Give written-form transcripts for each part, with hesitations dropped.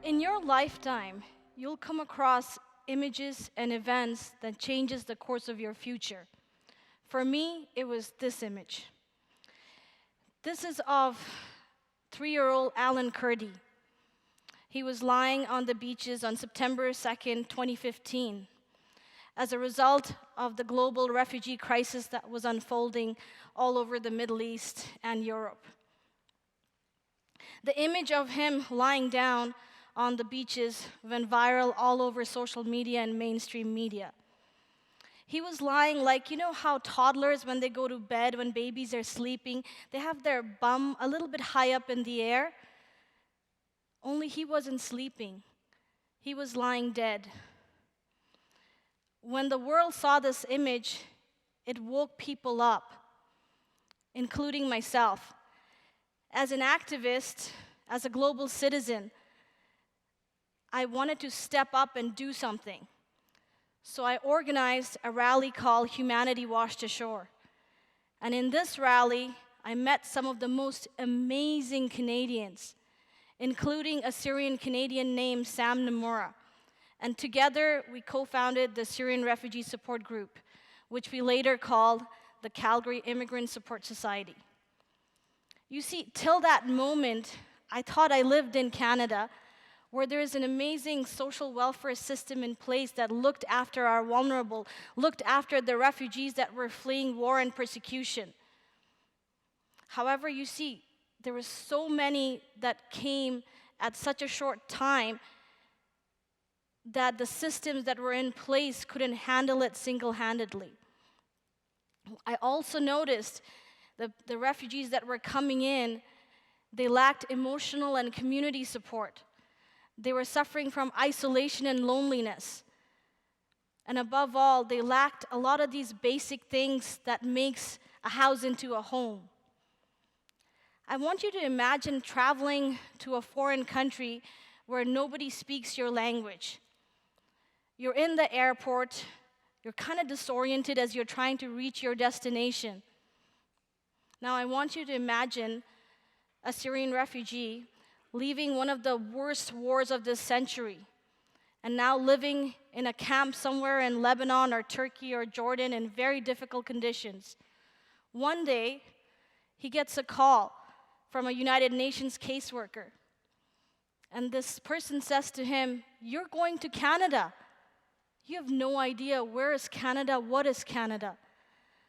In your lifetime, you'll come across images and events that changes the course of your future. For me, it was this image. This is of 3-year-old Alan Kurdi. He was lying on the beaches on September 2nd, 2015, as a result of the global refugee crisis that was unfolding all over the Middle East and Europe. The image of him lying down on the beaches went viral all over social media and mainstream media. He was lying like, you know how toddlers, when they go to bed, when babies are sleeping, they have their bum a little bit high up in the air? Only he wasn't sleeping. He was lying dead. When the world saw this image, it woke people up, including myself. As an activist, as a global citizen, I wanted to step up and do something. So I organized a rally called Humanity Washed Ashore. And in this rally, I met some of the most amazing Canadians, including a Syrian Canadian named Sam Namora. And together, we co-founded the Syrian Refugee Support Group, which we later called the Calgary Immigrant Support Society. You see, till that moment, I thought I lived in Canada, where there is an amazing social welfare system in place that looked after our vulnerable, looked after the refugees that were fleeing war and persecution. However, you see, there were so many that came at such a short time that the systems that were in place couldn't handle it single-handedly. I also noticed the refugees that were coming in, they lacked emotional and community support. They were suffering from isolation and loneliness. And above all, they lacked a lot of these basic things that makes a house into a home. I want you to imagine traveling to a foreign country where nobody speaks your language. You're in the airport, you're kind of disoriented as you're trying to reach your destination. Now, I want you to imagine a Syrian refugee leaving one of the worst wars of this century and now living in a camp somewhere in Lebanon or Turkey or Jordan in very difficult conditions. One day, he gets a call from a United Nations caseworker. And this person says to him, "You're going to Canada. You have no idea where is Canada, what is Canada."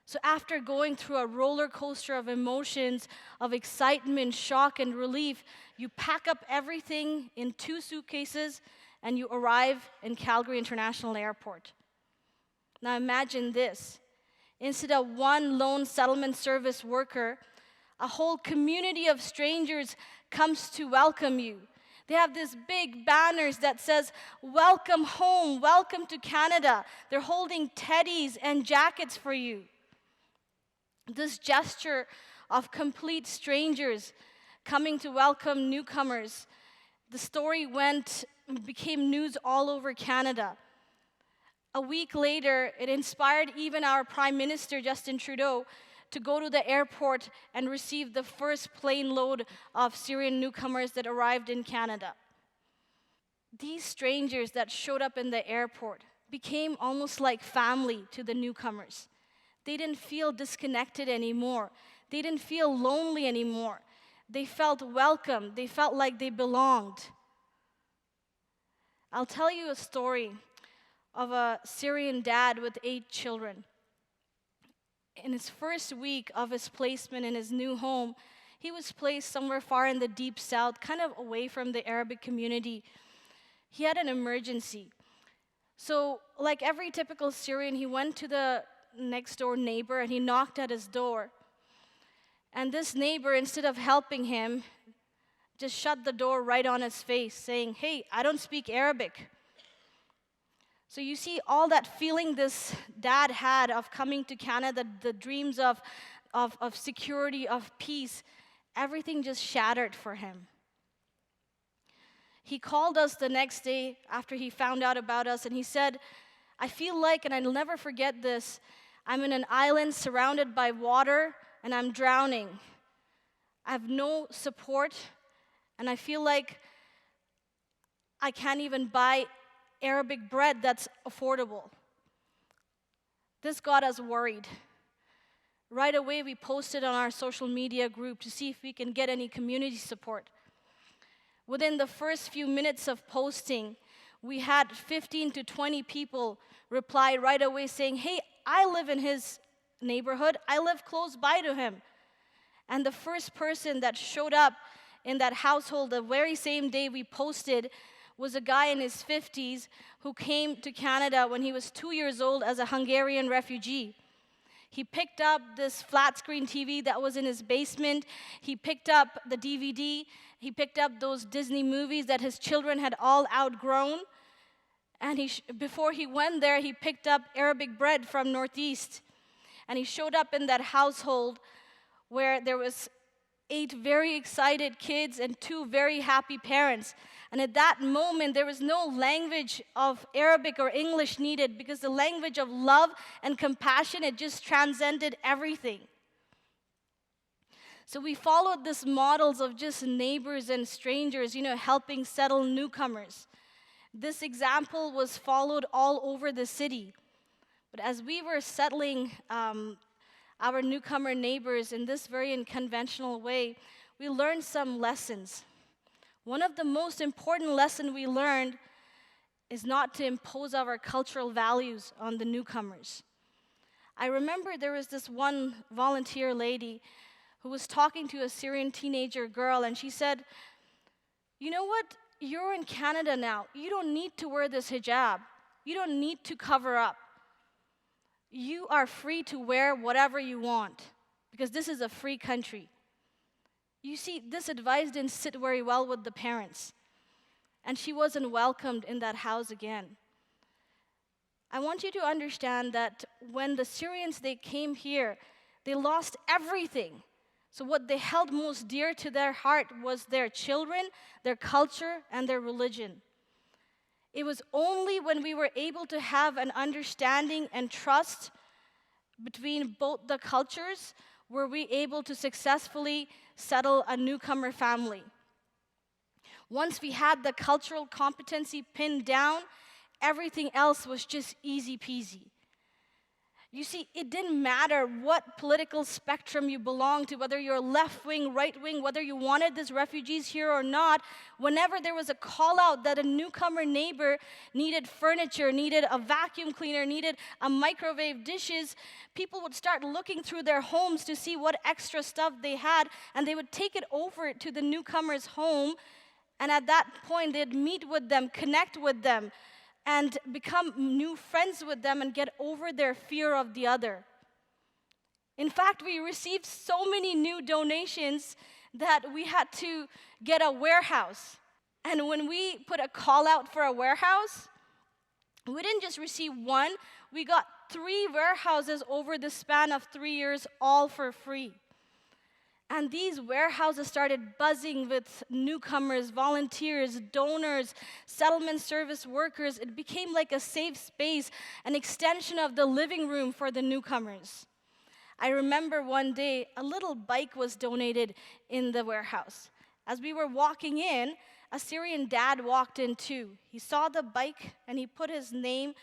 So after going through a roller coaster of emotions, of excitement, shock, and relief, you pack up everything in 2 suitcases and you arrive in Calgary International Airport. Now imagine this. Instead of one lone settlement service worker, a whole community of strangers comes to welcome you. They have these big banners that says, "Welcome home, welcome to Canada." They're holding teddies and jackets for you. This gesture of complete strangers coming to welcome newcomers, the story became news all over Canada. A week later, it inspired even our Prime Minister, Justin Trudeau, to go to the airport and receive the first plane load of Syrian newcomers that arrived in Canada. These strangers that showed up in the airport became almost like family to the newcomers. They didn't feel disconnected anymore. They didn't feel lonely anymore. They felt welcome. They felt like they belonged. I'll tell you a story of a Syrian dad with 8 children. In his first week of his placement in his new home, he was placed somewhere far in the deep south, kind of away from the Arabic community. He had an emergency. So, like every typical Syrian, he went to the next door neighbor and he knocked at his door. And this neighbor, instead of helping him, just shut the door right on his face, saying, "Hey, I don't speak Arabic." So you see all that feeling this dad had of coming to Canada, the dreams of security, of peace, everything just shattered for him. He called us the next day after he found out about us, and he said, "I feel like, and I'll never forget this, I'm in an island surrounded by water, and I'm drowning. I have no support, and I feel like I can't even buy Arabic bread that's affordable. This got us worried. Right away, we posted on our social media group to see if we can get any community support. Within the first few minutes of posting, we had 15 to 20 people reply right away saying, hey, I live in his neighborhood. I live close by to him. And the first person that showed up in that household the very same day we posted was a guy in his 50s who came to Canada when he was 2 years old as a Hungarian refugee. He picked up this flat screen TV that was in his basement. He picked up the DVD. He picked up those Disney movies that his children had all outgrown. And before he went there, he picked up Arabic bread from Northeast. And he showed up in that household where there was 8 very excited kids and 2 very happy parents. And at that moment, there was no language of Arabic or English needed, because the language of love and compassion, it just transcended everything. So we followed these models of just neighbors and strangers, helping settle newcomers. This example was followed all over the city. But as we were settling our newcomer neighbors in this very unconventional way, we learned some lessons. One of the most important lessons we learned is not to impose our cultural values on the newcomers. I remember there was this one volunteer lady who was talking to a Syrian teenager girl, and she said, you know what? You're in Canada now. You don't need to wear this hijab. You don't need to cover up. You are free to wear whatever you want, because this is a free country. You see, this advice didn't sit very well with the parents, and she wasn't welcomed in that house again. I want you to understand that when the Syrians, they came here, they lost everything. So what they held most dear to their heart was their children, their culture, and their religion. It was only when we were able to have an understanding and trust between both the cultures were we able to successfully settle a newcomer family. Once we had the cultural competency pinned down, everything else was just easy peasy. You see, it didn't matter what political spectrum you belonged to, whether you're left wing, right wing, whether you wanted these refugees here or not. Whenever there was a call out that a newcomer neighbor needed furniture, needed a vacuum cleaner, needed a microwave dishes, people would start looking through their homes to see what extra stuff they had, and they would take it over to the newcomer's home. And at that point, they'd meet with them, connect with them, and become new friends with them and get over their fear of the other. In fact, we received so many new donations that we had to get a warehouse. And when we put a call out for a warehouse, we didn't just receive one, we got 3 warehouses over the span of 3 years, all for free. And these warehouses started buzzing with newcomers, volunteers, donors, settlement service workers. It became like a safe space, an extension of the living room for the newcomers. I remember one day, a little bike was donated in the warehouse. As we were walking in, a Syrian dad walked in too. He saw the bike, and he put his name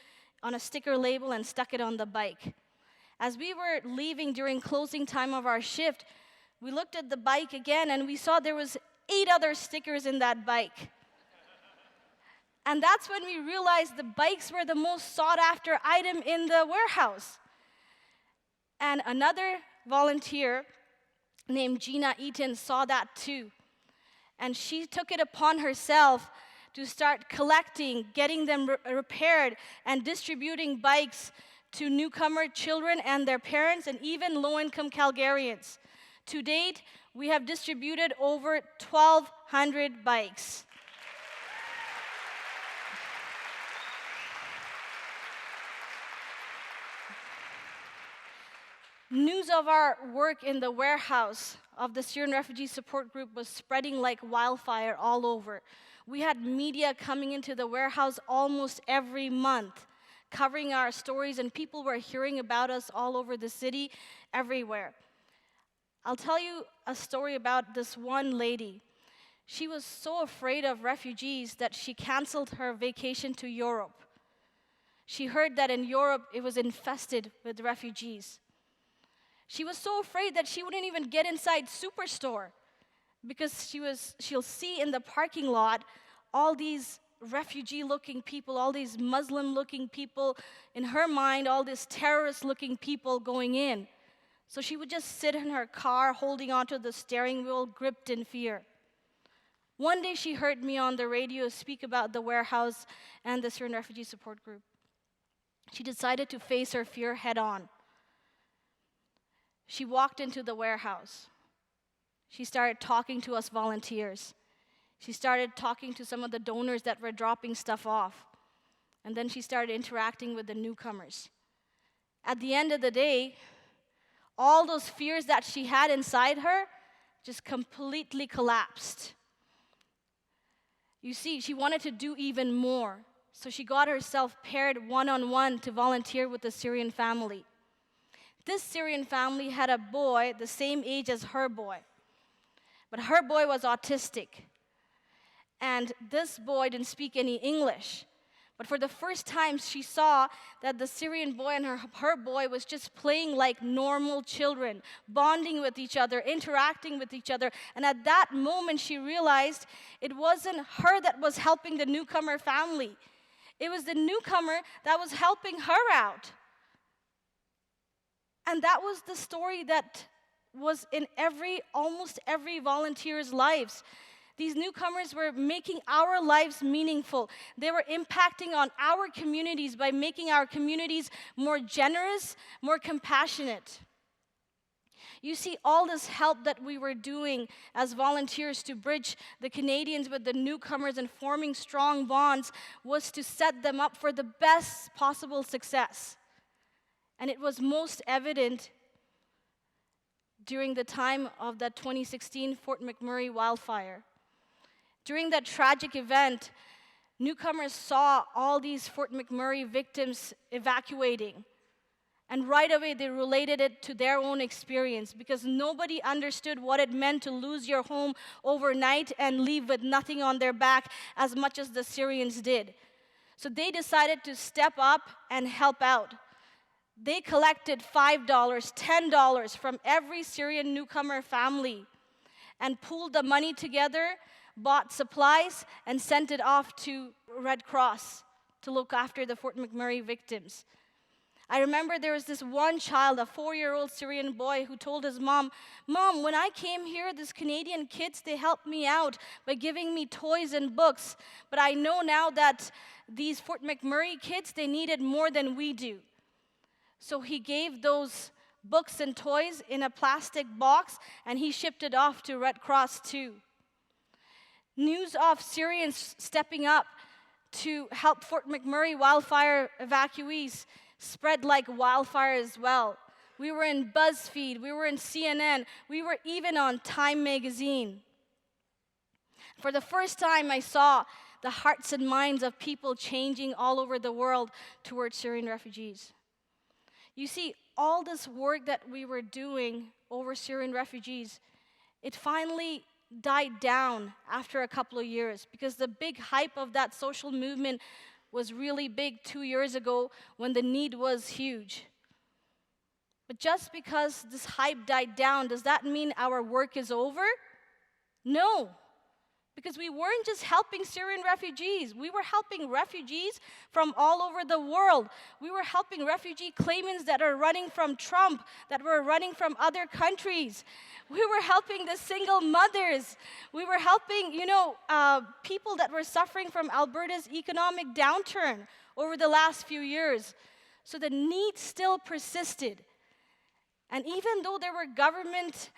on a sticker label and stuck it on the bike. As we were leaving during closing time of our shift, we looked at the bike again, and we saw there was 8 other stickers in that bike. And that's when we realized the bikes were the most sought-after item in the warehouse. And another volunteer named Gina Eaton saw that too. And she took it upon herself to start collecting, getting them repaired, and distributing bikes to newcomer children and their parents, and even low-income Calgarians. To date, we have distributed over 1,200 bikes. News of our work in the warehouse of the Syrian Refugee Support Group was spreading like wildfire all over. We had media coming into the warehouse almost every month, covering our stories, and people were hearing about us all over the city, everywhere. I'll tell you a story about this one lady. She was so afraid of refugees that she canceled her vacation to Europe. She heard that in Europe it was infested with refugees. She was so afraid that she wouldn't even get inside Superstore because she'll see in the parking lot all these refugee-looking people, all these Muslim-looking people, in her mind, all these terrorist-looking people going in. So she would just sit in her car holding onto the steering wheel, gripped in fear. One day she heard me on the radio speak about the warehouse and the Syrian Refugee Support Group. She decided to face her fear head on. She walked into the warehouse. She started talking to us volunteers. She started talking to some of the donors that were dropping stuff off. And then she started interacting with the newcomers. At the end of the day, all those fears that she had inside her just completely collapsed. You see, she wanted to do even more. So she got herself paired one-on-one to volunteer with a Syrian family. This Syrian family had a boy the same age as her boy. But her boy was autistic. And this boy didn't speak any English. But for the first time, she saw that the Syrian boy and her boy was just playing like normal children, bonding with each other, interacting with each other. And at that moment, she realized it wasn't her that was helping the newcomer family. It was the newcomer that was helping her out. And that was the story that was in almost every volunteer's lives. These newcomers were making our lives meaningful. They were impacting on our communities by making our communities more generous, more compassionate. You see, all this help that we were doing as volunteers to bridge the Canadians with the newcomers and forming strong bonds was to set them up for the best possible success. And it was most evident during the time of that 2016 Fort McMurray wildfire. During that tragic event, newcomers saw all these Fort McMurray victims evacuating. And right away, they related it to their own experience because nobody understood what it meant to lose your home overnight and leave with nothing on their back as much as the Syrians did. So they decided to step up and help out. They collected $5, $10 from every Syrian newcomer family and pooled the money together, bought supplies, and sent it off to Red Cross to look after the Fort McMurray victims. I remember there was this one child, a 4-year-old Syrian boy, who told his mom, "Mom, when I came here, these Canadian kids, they helped me out by giving me toys and books. But I know now that these Fort McMurray kids, they needed more than we do." So he gave those books and toys in a plastic box, and he shipped it off to Red Cross too. News of Syrians stepping up to help Fort McMurray wildfire evacuees spread like wildfire as well. We were in BuzzFeed, we were in CNN, we were even on Time magazine. For the first time, I saw the hearts and minds of people changing all over the world towards Syrian refugees. You see, all this work that we were doing over Syrian refugees, it finally died down after a couple of years because the big hype of that social movement was really big 2 years ago when the need was huge. But just because this hype died down, does that mean our work is over? No. Because we weren't just helping Syrian refugees. We were helping refugees from all over the world. We were helping refugee claimants that are running from Trump, that were running from other countries. We were helping the single mothers. We were helping, people that were suffering from Alberta's economic downturn over the last few years. So the need still persisted. And even though there were government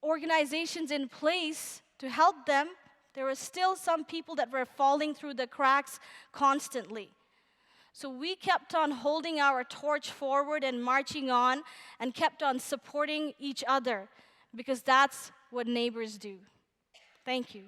organizations in place to help them, there were still some people that were falling through the cracks constantly. So we kept on holding our torch forward and marching on and kept on supporting each other because that's what neighbors do. Thank you.